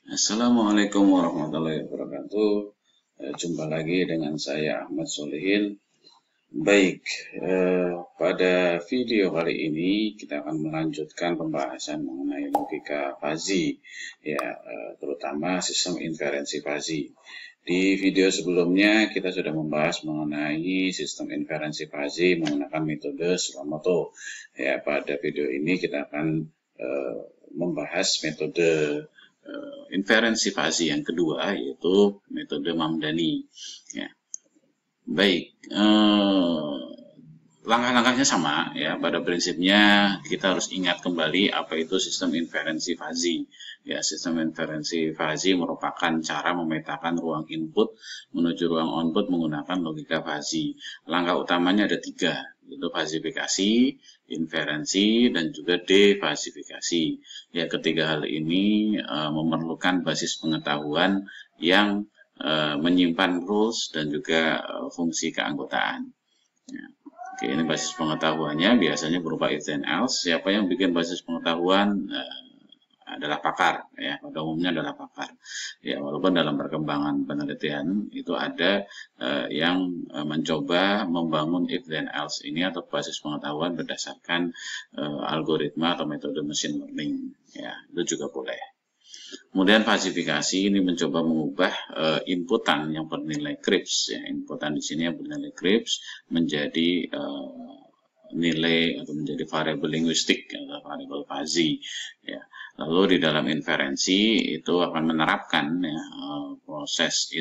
Assalamualaikum warahmatullahi wabarakatuh. Jumpa lagi dengan saya Ahmad Solihin. Baik, pada video kali ini kita akan melanjutkan pembahasan mengenai logika fuzzy, ya, terutama sistem inferensi fuzzy. Di video sebelumnya kita sudah membahas mengenai sistem inferensi fuzzy menggunakan metode Tsukamoto. Ya, pada video ini kita akan membahas metode inferensi fuzzy yang kedua, yaitu metode Mamdani. Ya. Baik, langkah-langkahnya sama ya. Pada prinsipnya kita harus ingat kembali apa itu sistem inferensi fuzzy. Ya, sistem inferensi fuzzy merupakan cara memetakan ruang input menuju ruang output menggunakan logika fuzzy. Langkah utamanya ada 3, yaitu fazifikasi, inferensi, dan juga defasifikasi. Ya, ketiga hal ini memerlukan basis pengetahuan yang menyimpan rules dan juga fungsi keanggotaan. Ya. Oke, ini basis pengetahuannya biasanya berupa if then else. Siapa yang bikin basis pengetahuan adalah pakar, ya, pada umumnya adalah pakar. Ya, walaupun dalam perkembangan penelitian itu ada yang mencoba membangun if then else ini atau basis pengetahuan berdasarkan algoritma atau metode machine learning. Ya, itu juga boleh. Kemudian fazifikasi ini mencoba mengubah inputan yang bernilai Cripps, ya, inputan di sini yang bernilai Cripps menjadi nilai atau menjadi variabel linguistik atau variabel fuzzy. Ya. Lalu di dalam inferensi itu akan menerapkan ya, proses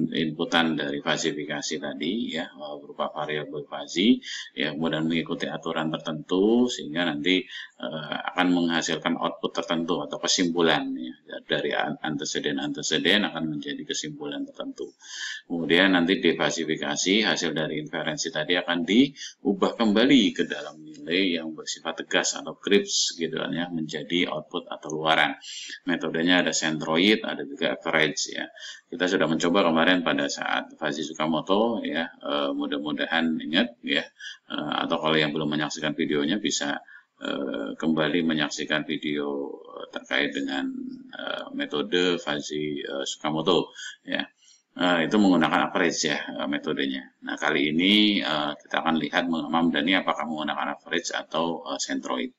inputan dari fazifikasi tadi ya berupa variabel fuzzy ya, kemudian mengikuti aturan tertentu sehingga nanti akan menghasilkan output tertentu atau kesimpulan ya, dari anteseden akan menjadi kesimpulan tertentu. Kemudian nanti defasifikasi hasil dari inferensi tadi akan diubah kembali ke dalam nilai yang bersifat tegas atau Cripps gitu kan ya, menjadi output atau luaran. Metodenya ada centroid, ada juga average ya. Kita sudah mencoba kemarin pada saat fuzzy Tsukamoto ya, mudah-mudahan ingat ya, atau kalau yang belum menyaksikan videonya bisa kembali menyaksikan video terkait dengan metode fuzzy Tsukamoto ya. Itu menggunakan average ya metodenya. Nah, kali ini kita akan lihat Mamdani apakah menggunakan average atau centroid.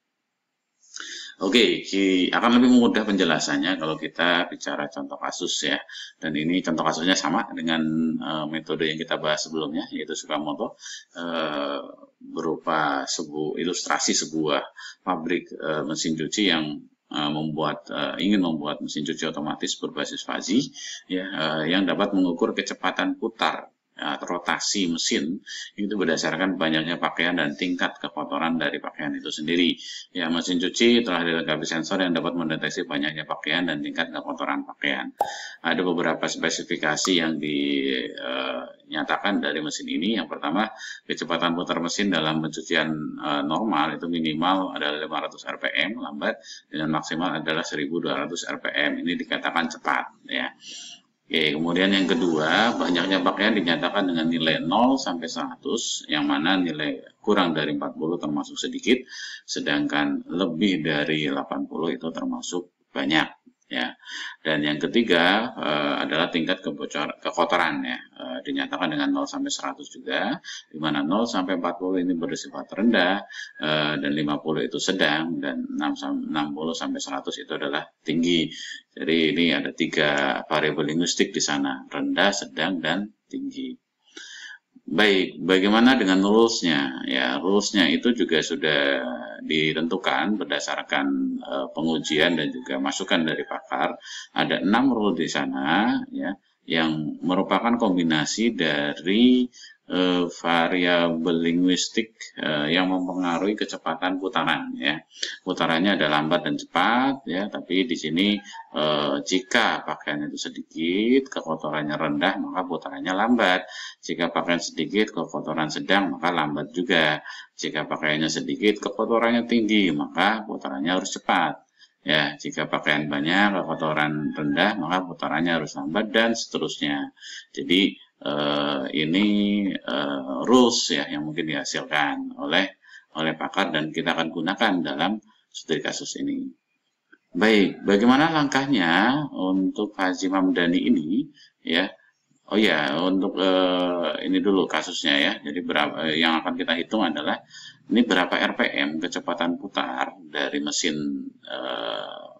Oke, akan lebih mudah penjelasannya kalau kita bicara contoh kasus ya. Dan ini contoh kasusnya sama dengan metode yang kita bahas sebelumnya, yaitu Tsukamoto, berupa ilustrasi sebuah pabrik mesin cuci yang ingin membuat mesin cuci otomatis berbasis fuzzy ya, yang dapat mengukur kecepatan putar rotasi mesin itu berdasarkan banyaknya pakaian dan tingkat kekotoran dari pakaian itu sendiri. Ya, mesin cuci telah dilengkapi sensor yang dapat mendeteksi banyaknya pakaian dan tingkat kekotoran pakaian. Ada beberapa spesifikasi yang dinyatakan dari mesin ini. Yang pertama, kecepatan putar mesin dalam pencucian normal itu minimal adalah 500 rpm lambat, dengan maksimal adalah 1200 rpm. Ini dikatakan cepat ya. Oke, kemudian yang kedua, banyaknya pakaian dinyatakan dengan nilai 0 sampai 100, yang mana nilai kurang dari 40 termasuk sedikit, sedangkan lebih dari 80 itu termasuk banyak. Ya, dan yang ketiga adalah tingkat kekotoran ya, dinyatakan dengan 0 sampai 100 juga, di mana 0 sampai 40 ini bersifat rendah dan 50 itu sedang, dan 60 sampai 100 itu adalah tinggi. Jadi ini ada 3 variabel linguistik di sana, rendah, sedang, dan tinggi. Baik, bagaimana dengan rules-nya? Ya, rules-nya itu juga sudah ditentukan berdasarkan pengujian dan juga masukan dari pakar. Ada 6 rule di sana ya, yang merupakan kombinasi dari variabel linguistik yang mempengaruhi kecepatan putaran ya. Putarannya ada lambat dan cepat ya, tapi di sini jika pakaian itu sedikit, kekotorannya rendah, maka putarannya lambat. Jika pakaian sedikit, kekotoran sedang, maka lambat juga. Jika pakaiannya sedikit, kekotorannya tinggi, maka putarannya harus cepat. Ya, jika pakaian banyak, kekotoran rendah, maka putarannya harus lambat, dan seterusnya. Jadi ini rules ya yang mungkin dihasilkan oleh pakar dan kita akan gunakan dalam studi kasus ini. Baik, bagaimana langkahnya untuk Haji Mamdani ini ya? Oh ya, untuk ini dulu kasusnya ya. Jadi berapa yang akan kita hitung adalah ini berapa RPM kecepatan putar dari mesin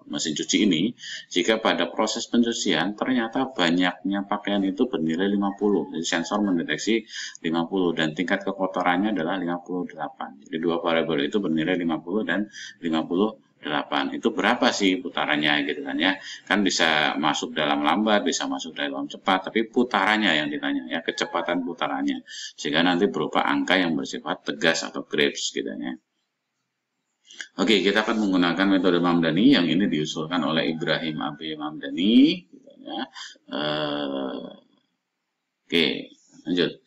cuci ini jika pada proses pencucian ternyata banyaknya pakaian itu bernilai 50. Jadi sensor mendeteksi 50 dan tingkat kekotorannya adalah 58. Jadi dua variabel itu bernilai 50 dan 58. Itu berapa sih putarannya gitu kan ya? Kan bisa masuk dalam lambat, bisa masuk dalam cepat, tapi putarannya yang ditanya ya, kecepatan putarannya. Sehingga nanti berupa angka yang bersifat tegas atau grapes gitu ya. Oke, kita akan menggunakan metode Mamdani yang ini diusulkan oleh Ibrahim AB Mamdani gitu ya. Oke, lanjut.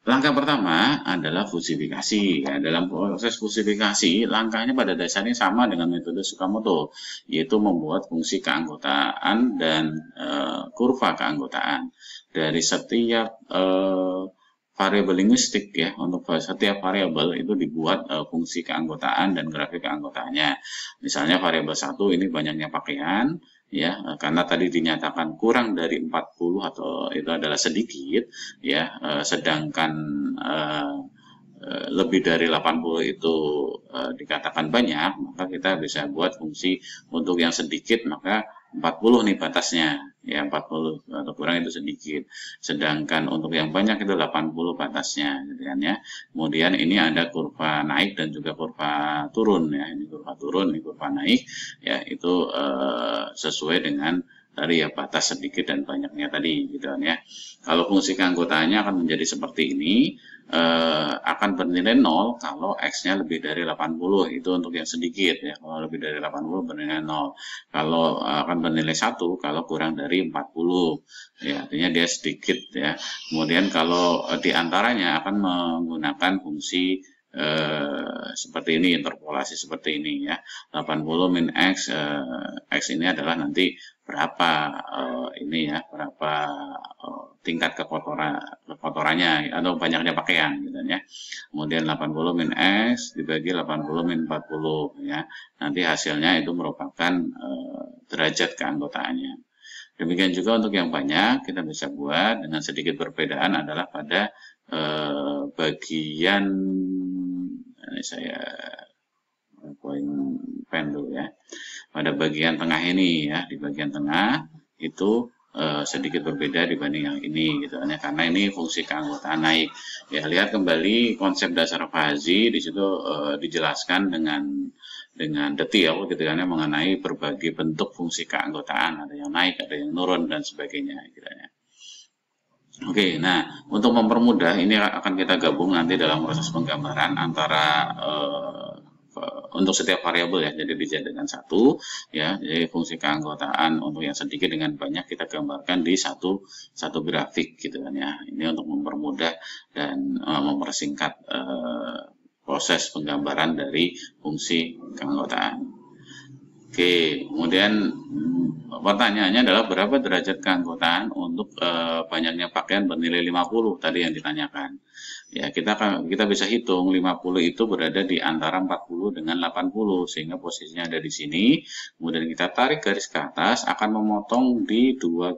Langkah pertama adalah fusifikasi. Ya, dalam proses fusifikasi, langkahnya pada dasarnya sama dengan metode Tsukamoto, yaitu membuat fungsi keanggotaan dan kurva keanggotaan dari setiap variabel linguistik ya. Untuk setiap variabel itu dibuat fungsi keanggotaan dan grafik keanggotaannya. Misalnya variabel 1 ini banyaknya pakaian, ya karena tadi dinyatakan kurang dari 40 atau itu adalah sedikit ya, sedangkan lebih dari 80 itu dikatakan banyak, maka kita bisa buat fungsi untuk yang sedikit maka 40 nih batasnya ya, 40 atau kurang itu sedikit, sedangkan untuk yang banyak itu 80 batasnya gitu kan ya. Kemudian ini ada kurva naik dan juga kurva turun ya, ini kurva turun, ini kurva naik ya, itu sesuai dengan tadi ya, batas sedikit dan banyaknya tadi gitu kan ya. Kalau fungsi keanggotaannya akan menjadi seperti ini, akan bernilai 0 kalau X-nya lebih dari 80, itu untuk yang sedikit ya. Kalau lebih dari 80 bernilai 0. Kalau akan bernilai 1 kalau kurang dari 40 ya, artinya dia sedikit ya. Kemudian kalau di antaranya akan menggunakan fungsi seperti ini, interpolasi seperti ini ya. 80 min X, X ini adalah nanti berapa ini ya, berapa tingkat kekotorannya atau banyaknya pakaian gitu ya. Kemudian 80 min X dibagi 80 min 40 ya. Nanti hasilnya itu merupakan derajat keanggotaannya. Demikian juga untuk yang banyak kita bisa buat dengan sedikit perbedaan adalah pada bagian ini saya poin pen dulu ya. Pada bagian tengah ini ya, di bagian tengah itu sedikit berbeda dibanding yang ini gitu kan ya, karena ini fungsi keanggotaan naik. Ya, lihat kembali konsep dasar Fuzzy di situ dijelaskan dengan detail gitu kan ya, mengenai berbagai bentuk fungsi keanggotaan, ada yang naik, ada yang turun dan sebagainya gitu ya. Oke, nah untuk mempermudah ini akan kita gabung nanti dalam proses penggambaran antara untuk setiap variabel ya, jadi dijadikan satu ya, jadi fungsi keanggotaan untuk yang sedikit dengan banyak kita gambarkan di satu grafik gitu kan ya. Ini untuk mempermudah dan mempersingkat proses penggambaran dari fungsi keanggotaan. Oke, kemudian pertanyaannya adalah berapa derajat keanggotaan untuk banyaknya pakaian bernilai 50 tadi yang ditanyakan. Ya, kita bisa hitung 50 itu berada di antara 40 dengan 80 sehingga posisinya ada di sini. Kemudian kita tarik garis ke atas akan memotong di dua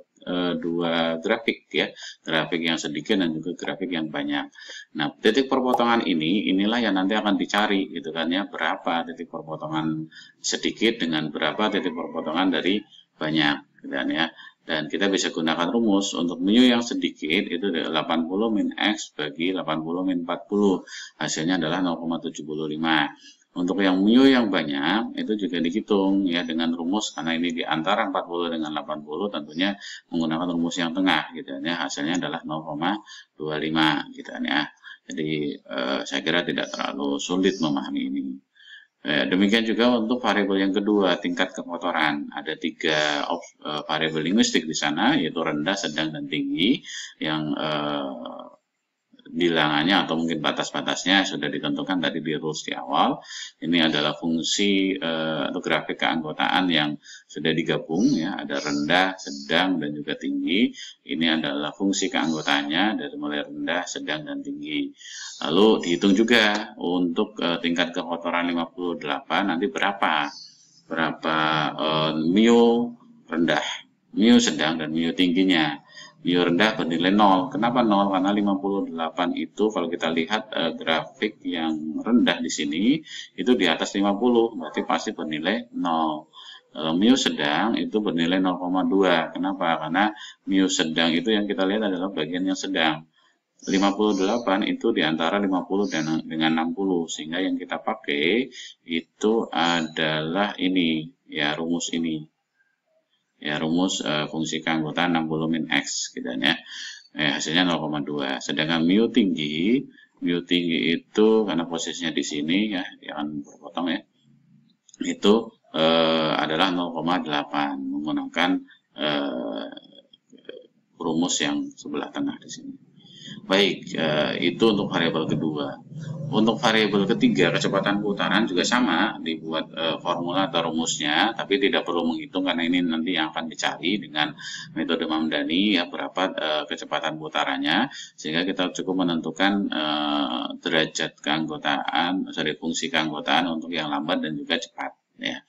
grafik ya, grafik yang sedikit dan juga grafik yang banyak. Nah, titik perpotongan inilah yang nanti akan dicari gitu kan ya, berapa titik perpotongan sedikit dengan berapa titik perpotongan dari banyak gitu kan ya. Dan kita bisa gunakan rumus untuk mu yang sedikit itu 80 min X bagi 80 min 40, hasilnya adalah 0,75. Untuk yang mu yang banyak itu juga dihitung ya dengan rumus, karena ini di antara 40 dengan 80 tentunya menggunakan rumus yang tengah gitu ya, hasilnya adalah 0,25 gitu ya. Jadi saya kira tidak terlalu sulit memahami ini. Demikian juga untuk variabel yang kedua, tingkat kekotoran. Ada 3 variabel linguistik di sana, yaitu rendah, sedang, dan tinggi, yang bilangannya atau mungkin batas-batasnya sudah ditentukan tadi di rules di awal. Ini adalah fungsi atau grafik keanggotaan yang sudah digabung ya, ada rendah, sedang, dan juga tinggi. Ini adalah fungsi keanggotaannya dari mulai rendah, sedang, dan tinggi. Lalu dihitung juga untuk tingkat kekotoran 58 nanti berapa berapa mu rendah, mu sedang, dan mu tingginya. Mu rendah bernilai 0. Kenapa 0? Karena 58 itu kalau kita lihat grafik yang rendah di sini itu di atas 50, berarti pasti bernilai 0. Mu sedang itu bernilai 0,2. Kenapa? Karena mu sedang itu yang kita lihat adalah bagian yang sedang. 58 itu di antara 50 dengan 60, sehingga yang kita pakai itu adalah ini, ya, rumus ini. Ya, rumus fungsi keanggotaan 60 min X gitu ya. Hasilnya 0,2. Sedangkan mu tinggi itu karena posisinya di sini, ya, jangan berpotong ya. Itu adalah 0,8 menggunakan rumus yang sebelah tengah di sini. Baik, itu untuk variabel kedua. Untuk variabel ketiga, kecepatan putaran juga sama, dibuat formula atau rumusnya, tapi tidak perlu menghitung karena ini nanti yang akan dicari dengan metode Mamdani, ya, berapa kecepatan putarannya, sehingga kita cukup menentukan derajat keanggotaan, fungsi keanggotaan untuk yang lambat dan juga cepat. Ya,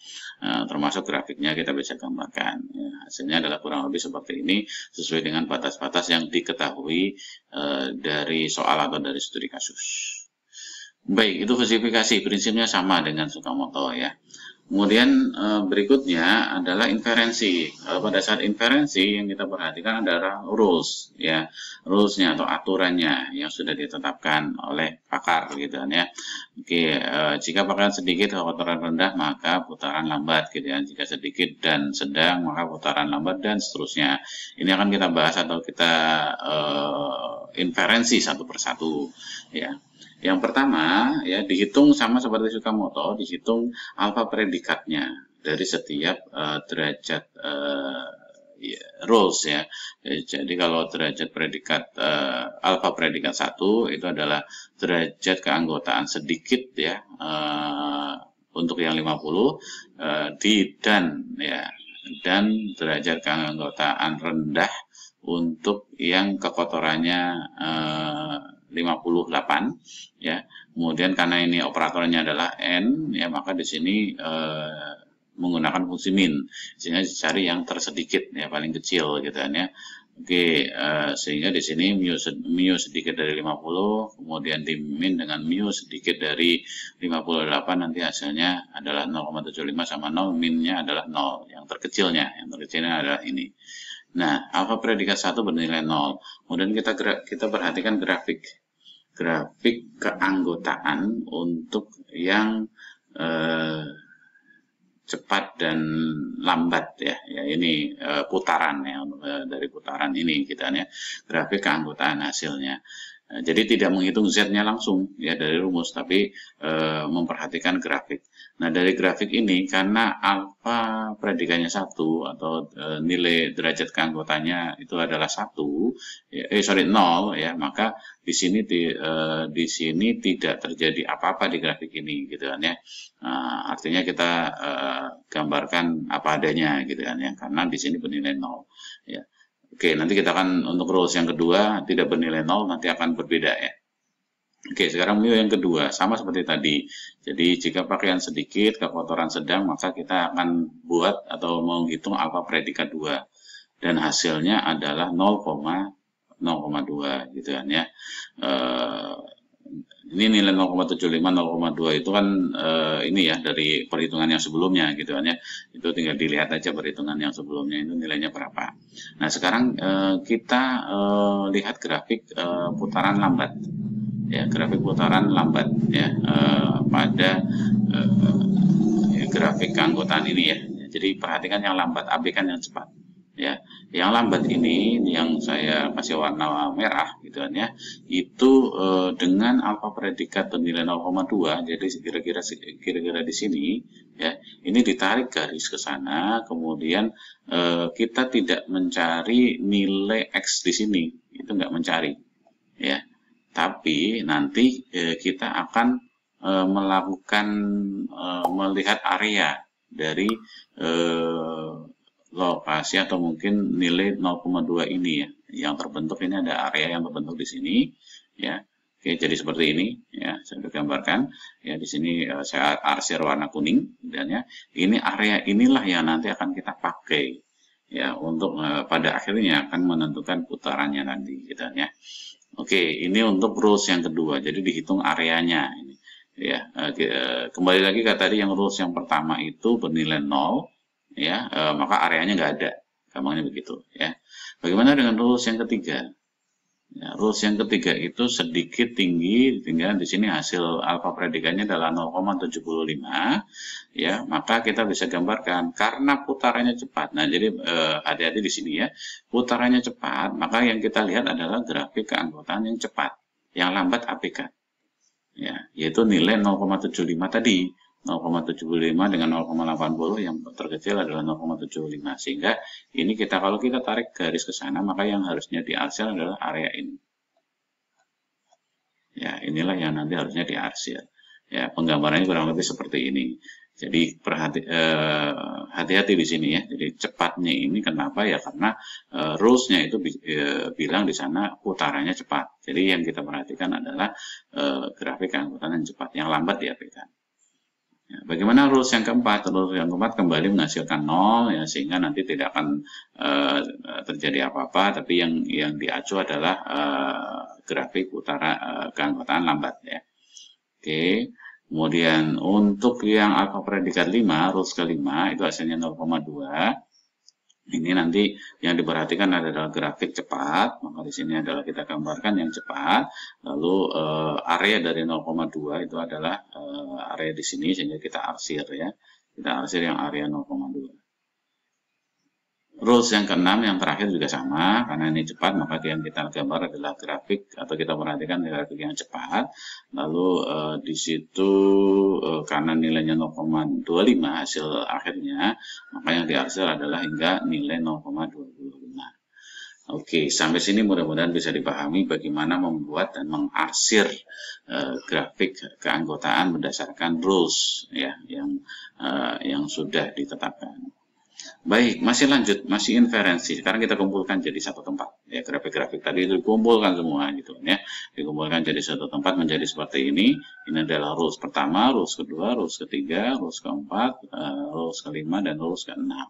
termasuk grafiknya kita bisa gambarkan. Ya, hasilnya adalah kurang lebih seperti ini sesuai dengan batas-batas yang diketahui dari soal atau dari studi kasus. Baik, itu versifikasi, prinsipnya sama dengan Tsukamoto ya. Kemudian berikutnya adalah inferensi. Pada saat inferensi yang kita perhatikan adalah rules, ya, rulesnya atau aturannya yang sudah ditetapkan oleh pakar, gitu kan ya. Oke, jika putaran sedikit atau putaran rendah maka putaran lambat, gitu ya. Jika sedikit dan sedang maka putaran lambat, dan seterusnya. Ini akan kita bahas atau kita inferensi satu persatu, ya. Yang pertama, ya, dihitung sama seperti Tsukamoto, dihitung alfa predikatnya dari setiap derajat rules, ya. Jadi kalau derajat predikat alfa predikat 1 itu adalah derajat keanggotaan sedikit, ya, untuk yang 50 dan derajat keanggotaan rendah untuk yang kekotorannya 58, ya. Kemudian karena ini operatornya adalah n, ya, maka di sini menggunakan fungsi min, sehingga dicari yang tersedikit, ya, paling kecil, gitu kan ya. Oke, sehingga di sini mu sedikit dari 50, kemudian di min dengan mu sedikit dari 58, nanti hasilnya adalah 0,75 sama 0, minnya adalah 0, yang terkecilnya adalah ini. Nah, alfa predikat 1 bernilai 0. Kemudian kita perhatikan grafik keanggotaan untuk yang cepat dan lambat, ya. Ya, ini putaran, ya, dari putaran ini kita, ya, grafik keanggotaan hasilnya. Jadi tidak menghitung Z-nya langsung, ya, dari rumus, tapi memperhatikan grafik. Nah, dari grafik ini karena alfa predikatnya 1 atau nilai derajat keanggotanya itu adalah 1, 0, ya, maka di sini tidak terjadi apa-apa di grafik ini, gitu kan ya. Artinya kita gambarkan apa adanya, gitu kan ya, karena di sini bernilai 0, ya. Oke, nanti kita akan untuk rules yang kedua tidak bernilai 0, nanti akan berbeda, ya. Oke, sekarang mu yang kedua sama seperti tadi. Jadi jika pakaian sedikit, kekotoran sedang, maka kita akan buat atau menghitung alfa predikat 2 dan hasilnya adalah 0,2, gitu kan ya. Ini nilai 0,75, 0,2 itu kan ini, ya, dari perhitungan yang sebelumnya, gitu kan ya. Itu tinggal dilihat aja perhitungan yang sebelumnya itu nilainya berapa. Nah, sekarang kita lihat grafik putaran lambat, ya, grafik putaran lambat, ya, pada grafik keanggotaan ini, ya. Jadi perhatikan yang lambat, abaikan yang cepat, ya. Yang lambat ini yang saya kasih warna merah, gitu kan ya, itu dengan alfa predikat bernilai 0,2, jadi kira-kira di sini, ya, ini ditarik garis ke sana, kemudian kita tidak mencari nilai X di sini, itu nggak mencari, ya, tapi nanti kita akan melakukan melihat area dari lokasi atau mungkin nilai 0,2 ini, ya, yang terbentuk ini, ada area yang terbentuk di sini, ya. Oke, jadi seperti ini ya, saya sudah gambarkan ya. Di sini saya arsir warna kuning dan ya, ini area inilah yang nanti akan kita pakai ya untuk pada akhirnya akan menentukan putarannya nanti gitu ya. Oke, ini untuk rules yang kedua. Jadi dihitung areanya ini ya. Kembali lagi ke tadi yang rules yang pertama itu bernilai 0 ya, maka areanya nggak ada. Gampangnya begitu ya. Bagaimana dengan rules yang ketiga? Ya, rules yang ketiga itu sedikit tinggi, tinggal di sini hasil alfa predikannya adalah 0,75 ya, maka kita bisa gambarkan karena putarannya cepat. Nah, jadi hati-hati di sini ya. Putarannya cepat, maka yang kita lihat adalah grafik keanggotaan yang cepat, yang lambat APK. Ya, yaitu nilai 0,75 tadi. 0,75 dengan 0,80 yang terkecil adalah 0,75, sehingga ini kalau kita tarik garis ke sana, maka yang harusnya diarsir adalah area ini ya. Inilah yang nanti harusnya diarsir ya. Penggambarannya kurang lebih seperti ini. Jadi hati-hati di sini ya. Jadi cepatnya ini kenapa ya, karena rules-nya itu bilang di sana putarannya cepat. Jadi yang kita perhatikan adalah grafik keanggotaan yang cepat, yang lambat diaplikasikan. Ya, bagaimana rules yang keempat? Rules yang keempat kembali menghasilkan 0 ya, sehingga nanti tidak akan terjadi apa-apa, tapi yang diacu adalah grafik keanggotaan lambat ya. Oke. Kemudian untuk yang alfa predikat 5, rules kelima itu hasilnya 0,2. Ini nanti yang diperhatikan adalah grafik cepat, maka di sini adalah kita gambarkan yang cepat. Lalu area dari 0,2 itu adalah area di sini, sehingga kita arsir ya. Kita arsir yang area 0,2. Rules yang keenam yang terakhir juga sama, karena ini cepat maka yang kita gambar adalah grafik, atau kita perhatikan grafik yang cepat. Lalu di situ karena nilainya 0,25 hasil akhirnya, maka yang diarsir adalah hingga nilai 0,25. Oke, sampai sini mudah-mudahan bisa dipahami bagaimana membuat dan mengarsir grafik keanggotaan berdasarkan rules ya, yang sudah ditetapkan. Baik, masih lanjut, masih inferensi. Sekarang kita kumpulkan jadi satu tempat. Ya, grafik-grafik tadi itu dikumpulkan semua gitu ya. Dikumpulkan jadi satu tempat menjadi seperti ini. Ini adalah rules pertama, rules kedua, rules ketiga, rules keempat, rules kelima, dan rules keenam.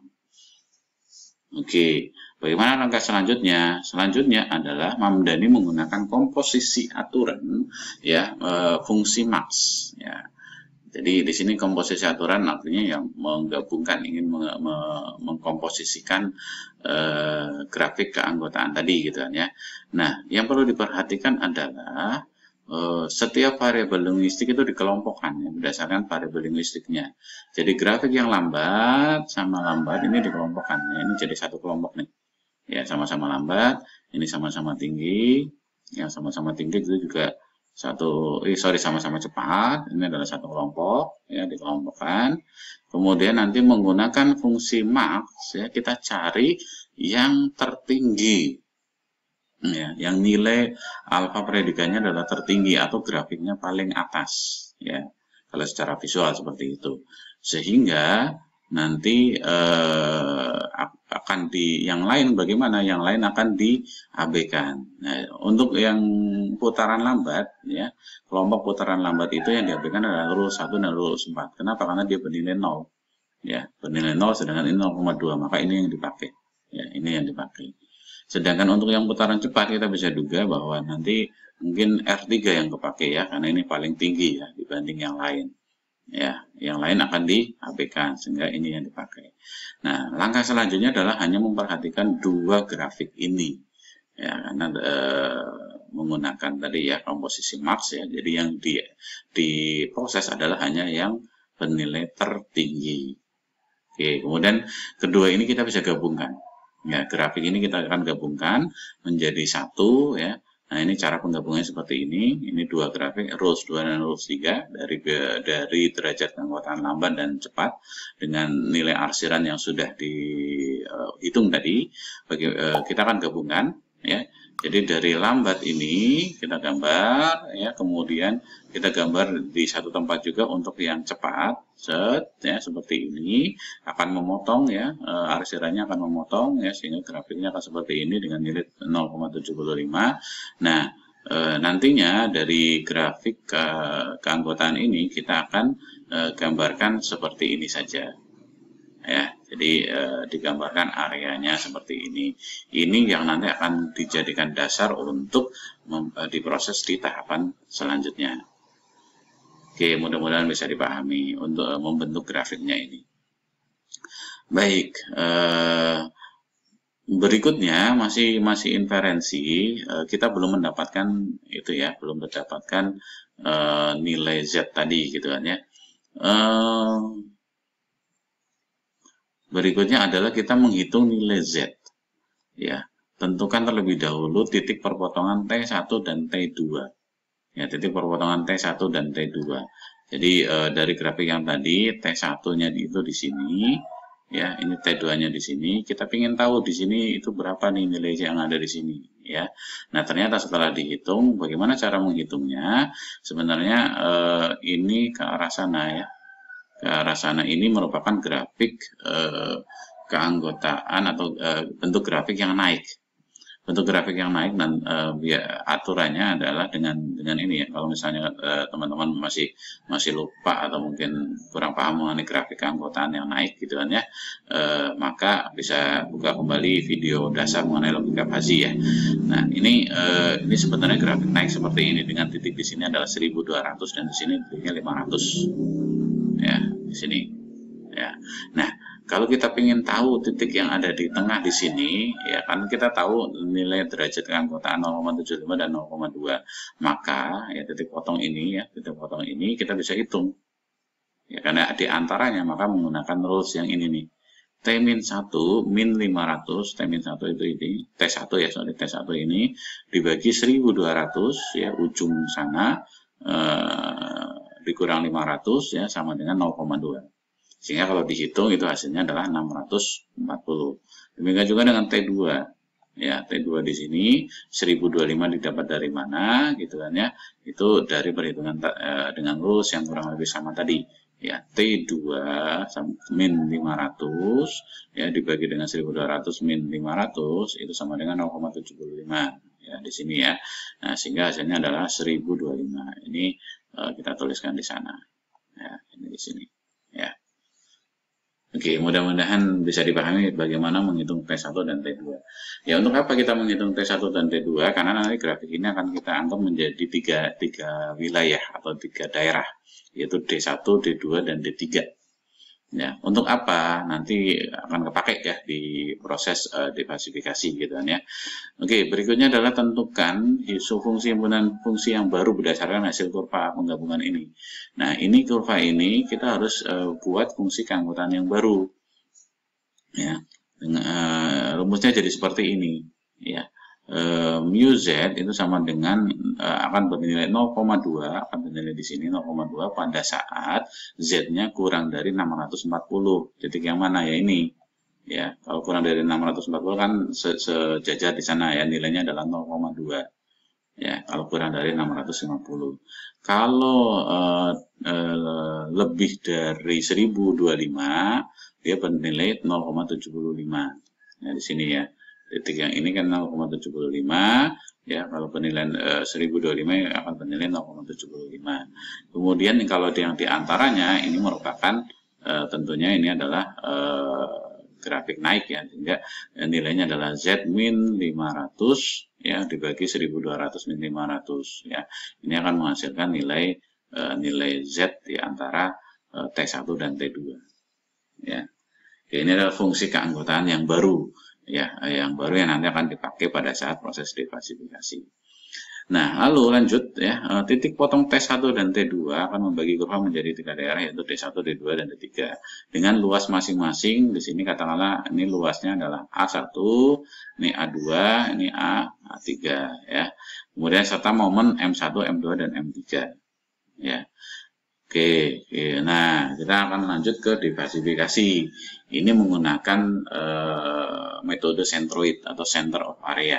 Oke, bagaimana langkah selanjutnya? Selanjutnya adalah Mamdani menggunakan komposisi aturan ya, fungsi max ya. Jadi di sini komposisi aturan artinya yang menggabungkan, ingin mengkomposisikan grafik keanggotaan tadi gitu kan ya. Nah, yang perlu diperhatikan adalah setiap variabel linguistik itu dikelompokkan ya, berdasarkan variabel linguistiknya. Jadi grafik yang lambat sama lambat ini dikelompokkan ya, ini jadi satu kelompok nih. Ya, sama-sama lambat, ini sama-sama tinggi, ya sama-sama tinggi itu juga sama-sama cepat, ini adalah satu kelompok ya, dikelompokkan. Kemudian nanti menggunakan fungsi max ya, kita cari yang tertinggi ya, yang nilai alfa predikannya adalah tertinggi atau grafiknya paling atas ya, kalau secara visual seperti itu, sehingga nanti akan yang lain bagaimana? Yang lain akan diabaikan. Nah, untuk yang putaran lambat ya, kelompok putaran lambat itu yang diabaikan adalah rules 1 dan rules 4. Kenapa? Karena dia bernilai 0. Ya, bernilai 0 sedangkan ini 0,2, maka ini yang dipakai. Ya, ini yang dipakai. Sedangkan untuk yang putaran cepat kita bisa duga bahwa nanti mungkin R3 yang kepakai ya, karena ini paling tinggi ya dibanding yang lain. Ya, yang lain akan diabaikan sehingga ini yang dipakai. Nah, langkah selanjutnya adalah hanya memperhatikan dua grafik ini ya, karena menggunakan tadi ya komposisi max ya. Jadi yang diproses adalah hanya yang bernilai tertinggi. Oke, kemudian kedua ini kita bisa gabungkan. Ya, grafik ini kita akan gabungkan menjadi satu ya. Nah, ini cara penggabungannya seperti ini. Ini dua grafik, rules 2 dan rules 3 dari derajat keanggotaan lambat dan cepat dengan nilai arsiran yang sudah dihitung tadi. Kita akan gabungkan ya. Jadi dari lambat ini kita gambar ya, kemudian kita gambar di satu tempat juga untuk yang cepat, ya seperti ini, akan memotong ya, arsirannya akan memotong ya, sehingga grafiknya akan seperti ini dengan nilai 0,75. Nah, nantinya dari grafik keanggotaan ini kita akan gambarkan seperti ini saja. Ya, jadi digambarkan areanya seperti ini. Ini yang nanti akan dijadikan dasar untuk diproses di tahapan selanjutnya. Oke, mudah-mudahan bisa dipahami untuk membentuk grafiknya ini. Baik, berikutnya masih inferensi. Kita belum mendapatkan itu ya, belum mendapatkan nilai Z tadi gitu kan ya. Berikutnya adalah kita menghitung nilai Z. Ya, tentukan terlebih dahulu titik perpotongan T1 dan T2. Ya, titik perpotongan T1 dan T2. Jadi dari grafik yang tadi T1-nya itu di sini, ya, ini T2-nya di sini. Kita ingin tahu di sini itu berapa nih nilai yang ada di sini, ya. Nah, ternyata setelah dihitung, bagaimana cara menghitungnya? Sebenarnya ini ke arah sana ya. Ke arah sana ini merupakan grafik keanggotaan atau bentuk grafik yang naik. Bentuk grafik yang naik dan aturannya adalah dengan ini ya. Kalau misalnya teman-teman masih lupa atau mungkin kurang paham mengenai grafik keanggotaan yang naik gitu kan ya, maka bisa buka kembali video dasar mengenai logika fuzzy ya. Nah, ini sebenarnya grafik naik seperti ini dengan titik di sini adalah 1200 dan di sini titiknya 500. Ya, di sini ya. Nah, kalau kita ingin tahu titik yang ada di tengah di sini, ya kan kita tahu nilai derajat keanggotaan 0,75 dan 0,2, maka ya titik potong ini kita bisa hitung. Ya, karena di antaranya maka menggunakan rules yang ini nih. T-1 min 500, T-1 itu ini, T1 ya, sorry, T1 ini dibagi 1200 ya, ujung sana dikurang 500 ya sama dengan 0,2. Sehingga kalau dihitung itu hasilnya adalah 640. Demikian juga dengan T2. Ya, T2 di sini 1025 didapat dari mana gitu kan ya. Itu dari perhitungan dengan rules yang kurang lebih sama tadi. Ya, T2 min 500 ya dibagi dengan 1200 min 500 itu sama dengan 0,75 ya di sini ya. Nah, sehingga hasilnya adalah 1025. Ini kita tuliskan di sana. Ya, ini di sini. Ya. Oke, mudah-mudahan bisa dipahami bagaimana menghitung T1 dan T2. Ya, untuk apa kita menghitung T1 dan T2? Karena nanti grafik ini akan kita anggap menjadi tiga wilayah atau 3 daerah, yaitu D1, D2, dan D3. Ya, untuk apa? Nanti akan kepakai ya di proses defasifikasi gitu kan ya. Oke, berikutnya adalah tentukan isu fungsi himpunan fungsi yang baru berdasarkan hasil kurva penggabungan ini. Nah, ini kurva ini kita harus buat fungsi keanggotaan yang baru. Ya, rumusnya jadi seperti ini. Ya, mu z itu sama dengan akan bernilai 0,2, akan bernilai di sini 0,2 pada saat z-nya kurang dari 640. Titik yang mana ya ini? Ya, kalau kurang dari 640 kan sejajar di sana ya, nilainya adalah 0,2. Ya, kalau kurang dari 650. Kalau lebih dari 1025 dia bernilai 0,75. Nah, di sini ya. Titik yang ini kan 0,75 ya, kalau penilaian 1025 akan bernilai 0,75. Kemudian kalau yang diantaranya ini merupakan tentunya ini adalah grafik naik ya, sehingga nilainya adalah Z min 500 ya dibagi 1200 min 500 ya. Ini akan menghasilkan nilai Z di antara T1 dan T2 ya. Ini adalah fungsi keanggotaan yang baru ya, yang baru yang nanti akan dipakai pada saat proses defasifikasi. Nah, lalu lanjut ya, titik potong T1 dan T2 akan membagi kurva menjadi 3 daerah, yaitu D1, D2, dan D3 dengan luas masing-masing. Di sini katakanlah ini luasnya adalah A1, ini A2, ini A3 ya. Kemudian serta momen M1, M2, dan M3 ya. Oke, nah kita akan lanjut ke defasifikasi. Ini menggunakan metode centroid atau center of area.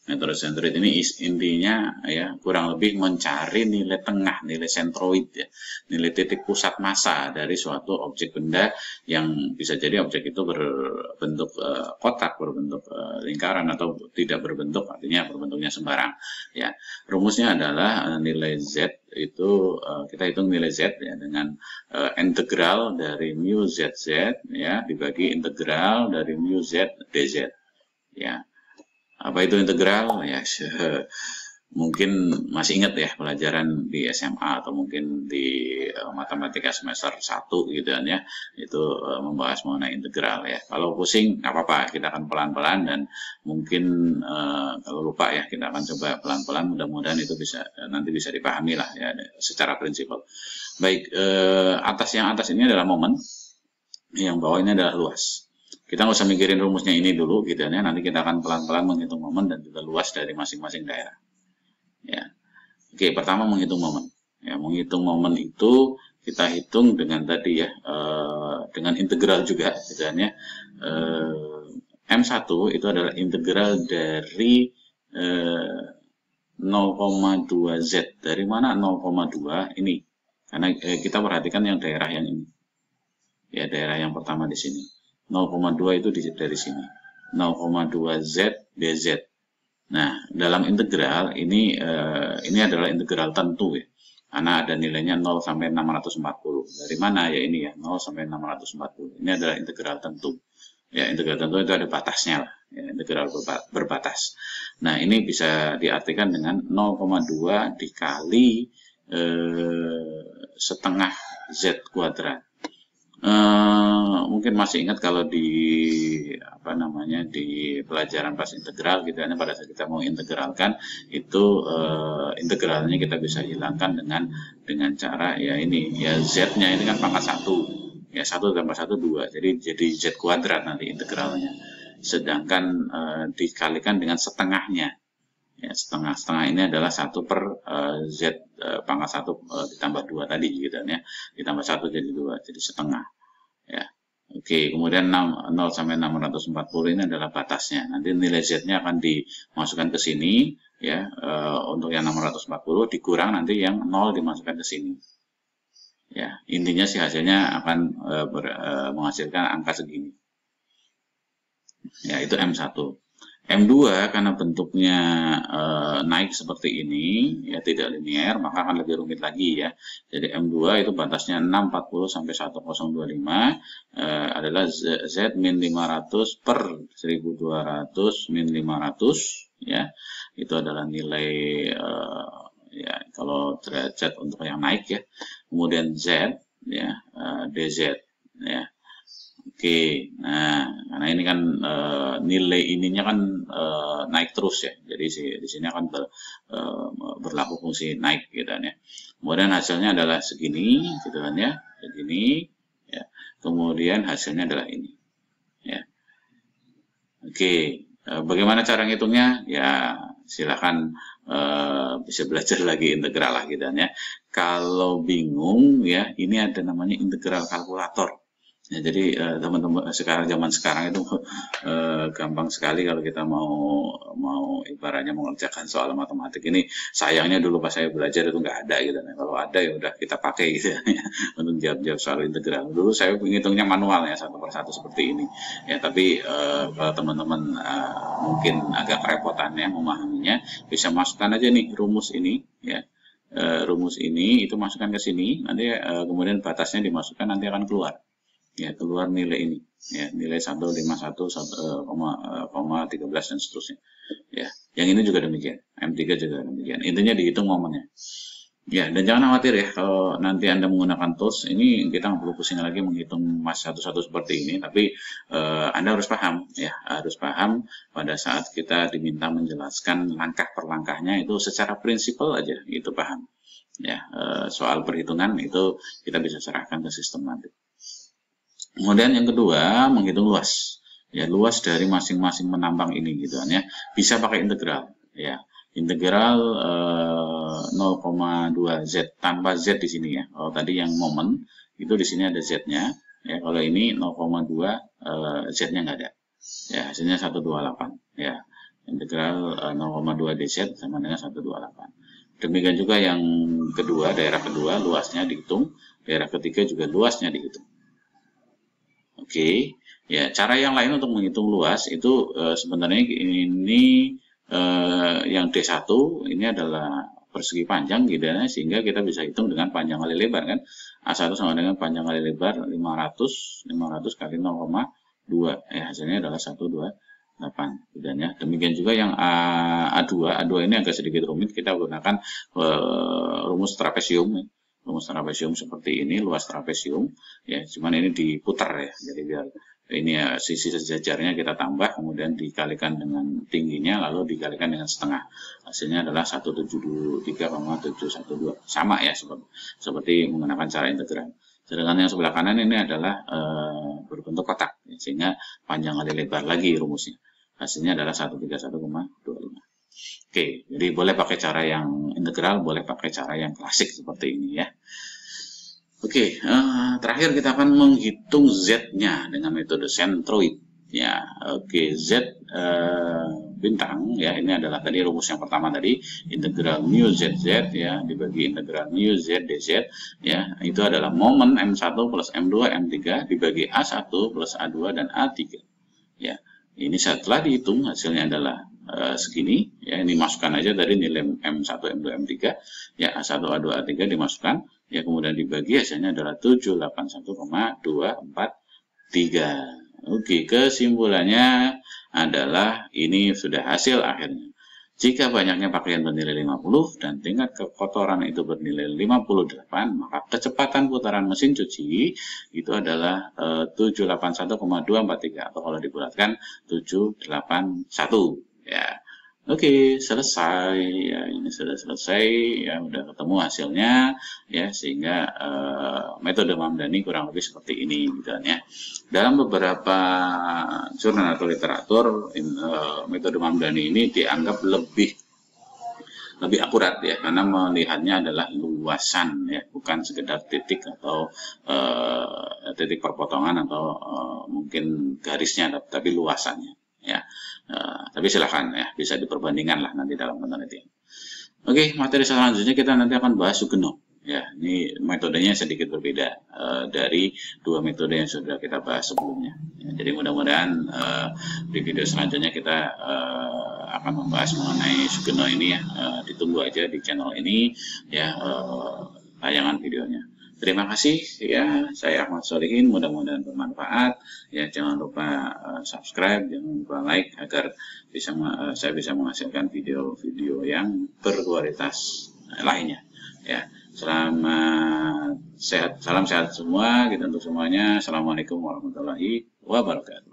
Metode sentroid ini intinya ya kurang lebih mencari nilai tengah, nilai sentroid ya, nilai titik pusat massa dari suatu objek benda yang bisa jadi objek itu berbentuk kotak, berbentuk lingkaran atau tidak berbentuk, artinya berbentuknya sembarang ya. Rumusnya adalah nilai Z itu kita hitung nilai Z ya dengan integral dari mu ZZ ya dibagi integral dari mu Z DZ ya. Apa itu integral? Ya, mungkin masih ingat ya pelajaran di SMA atau mungkin di matematika semester 1 gitu kan ya. Itu membahas mengenai integral ya. Kalau pusing nggak apa-apa, kita akan pelan-pelan dan mungkin kalau lupa ya kita akan coba pelan-pelan, mudah-mudahan itu bisa nanti bisa dipahami lah ya secara prinsipal. Baik, yang atas ini adalah momen, yang bawah ini adalah luas. Kita nggak usah mikirin rumusnya ini dulu gitu ya, nanti kita akan pelan-pelan menghitung momen dan juga luas dari masing-masing daerah ya. Oke, pertama menghitung momen ya. Menghitung momen itu kita hitung dengan tadi ya dengan integral juga gitu ya. M1 itu adalah integral dari 0,2 Z. Dari mana 0,2 ini? Karena kita perhatikan yang daerah yang ini ya, daerah yang pertama di sini 0,2 itu dari sini 0,2 Z dz. Nah, dalam integral ini adalah integral tentu ya, karena ada nilainya 0 sampai 640. Dari mana ya ini ya, 0 sampai 640. Ini adalah integral tentu ya. Integral tentu itu ada batasnya lah ya, integral berbatas. Nah, ini bisa diartikan dengan 0,2 dikali setengah Z kuadrat. Mungkin masih ingat kalau di di pelajaran pas integral gitu ya, pada saat kita mau integralkan itu integralnya kita bisa hilangkan dengan cara ya ini ya, Z-nya ini kan pangkat 1 ya, 1 tambah 1 2, jadi Z kuadrat nanti integralnya, sedangkan dikalikan dengan setengahnya ya, setengah ini adalah 1 per Z pangkat 1 ditambah 2 tadi gitu ya, ditambah 1 jadi 2, jadi setengah ya. Oke, kemudian 0 sampai 640 ini adalah batasnya. Nanti nilai Z-nya akan dimasukkan ke sini ya, untuk yang 640 dikurang nanti yang 0 dimasukkan ke sini. Ya, intinya sih hasilnya akan menghasilkan angka segini. Ya, itu M1. M2 karena bentuknya naik seperti ini ya, tidak linear, maka akan lebih rumit lagi ya. Jadi M2 itu batasnya 640 sampai 1025 adalah Z min 500 per 1200 min 500 ya. Itu adalah nilai ya kalau derajat untuk yang naik ya. Kemudian Z ya, DZ ya. Oke, nah karena ini kan nilai ininya kan naik terus ya, jadi di sini akan berlaku fungsi naik gitu kan ya. Kemudian hasilnya adalah segini gitu kan ya, segini ya. Kemudian hasilnya adalah ini ya. Oke, bagaimana cara ngitungnya? Ya silakan bisa belajar lagi integral lah gitu kan ya. Kalau bingung ya, ini ada namanya integral kalkulator. Ya, jadi teman-teman zaman sekarang itu gampang sekali kalau kita mau ibaratnya mengerjakan soal matematik ini. Sayangnya dulu pas saya belajar itu nggak ada gitu. Kalau ada ya udah kita pakai gitu ya untuk jawab soal integral. Dulu saya ngitungnya manual ya, 1 per 1 seperti ini. Ya, tapi kalau teman-teman mungkin agak kerepotan ya memahaminya, bisa masukkan aja nih rumus ini ya. Rumus ini itu masukkan ke sini, nanti kemudian batasnya dimasukkan, nanti akan keluar. Ya, keluar nilai ini ya, nilai 151 1,13 dan seterusnya ya. Yang ini juga demikian, M3 juga demikian. Intinya dihitung momennya ya. Dan jangan khawatir ya kalau nanti Anda menggunakan tools ini, kita nggak perlu pusing lagi menghitung mas satu-satu seperti ini, tapi Anda harus paham ya, harus paham pada saat kita diminta menjelaskan langkah per langkahnya itu secara prinsipal aja itu paham ya. Soal perhitungan itu kita bisa serahkan ke sistem nanti. Kemudian yang kedua, menghitung luas. Ya, luas dari masing-masing menambang ini gitu kan ya. Bisa pakai integral ya. Integral 0,2 Z tanpa Z di sini ya. Kalau tadi yang momen itu di sini ada Z-nya ya. Kalau ini 0,2 Z-nya nggak ada. Ya, hasilnya 128 ya. Integral 0,2 dz sama dengan 128. Demikian juga yang kedua, daerah kedua luasnya dihitung, daerah ketiga juga luasnya dihitung. Oke, ya cara yang lain untuk menghitung luas itu sebenarnya ini yang D1 ini adalah persegi panjang gitu ya, sehingga kita bisa hitung dengan panjang kali lebar kan. A1 sama dengan panjang kali lebar 500 kali 0,2 ya, hasilnya adalah 128 gitu ya. Demikian juga yang A2 ini agak sedikit rumit, kita gunakan rumus trapesium ya. Rumus trapesium seperti ini, luas trapesium ya, cuman ini diputar ya, jadi biar ini ya sisi sejajarnya kita tambah, kemudian dikalikan dengan tingginya, lalu dikalikan dengan setengah, hasilnya adalah 173,712, sama ya seperti menggunakan cara integral. Sedangkan yang sebelah kanan ini adalah berbentuk kotak ya, sehingga panjang kali lebar lagi rumusnya, hasilnya adalah 131,25. Oke, jadi boleh pakai cara yang integral, boleh pakai cara yang klasik seperti ini ya. Oke, terakhir kita akan menghitung Z-nya dengan metode centroid. Ya, oke, Z bintang ya, ini adalah tadi rumus yang pertama tadi, integral mu ZZ ya dibagi integral mu Z dz ya, itu adalah momen M1 plus M2 M3 dibagi A1 plus A2 dan A3 ya. Ini setelah dihitung hasilnya adalah segini ya, ini masukkan aja tadi nilai M1 M2 M3 ya, A1 A2 A3 dimasukkan ya, kemudian dibagi hasilnya adalah 781,243. Oke, kesimpulannya adalah ini sudah hasil akhirnya. Jika banyaknya pakaian bernilai 50 dan tingkat kekotoran itu bernilai 58, maka kecepatan putaran mesin cuci itu adalah 781,243 atau kalau dibulatkan 781 ya. Oke, selesai ya, ini sudah selesai ya, udah ketemu hasilnya ya, sehingga metode Mamdani kurang lebih seperti ini gitu ya. Dalam beberapa jurnal atau literatur metode Mamdani ini dianggap lebih akurat ya, karena melihatnya adalah luasan ya, bukan sekedar titik atau titik perpotongan atau mungkin garisnya, tapi luasannya ya. Tapi silahkan ya, bisa diperbandingkan lah nanti dalam penelitian. Oke, materi selanjutnya kita nanti akan bahas Sugeno ya. Ini metodenya sedikit berbeda dari dua metode yang sudah kita bahas sebelumnya ya. Jadi mudah-mudahan di video selanjutnya kita akan membahas mengenai Sugeno ini ya. Ditunggu aja di channel ini ya, tayangan videonya. Terima kasih ya, saya Ahmad Solihin, mudah-mudahan bermanfaat ya. Jangan lupa subscribe, jangan lupa like agar saya bisa menghasilkan video-video yang berkualitas lainnya ya. Selamat sehat, salam sehat semua kita untuk semuanya. Assalamualaikum warahmatullahi wabarakatuh.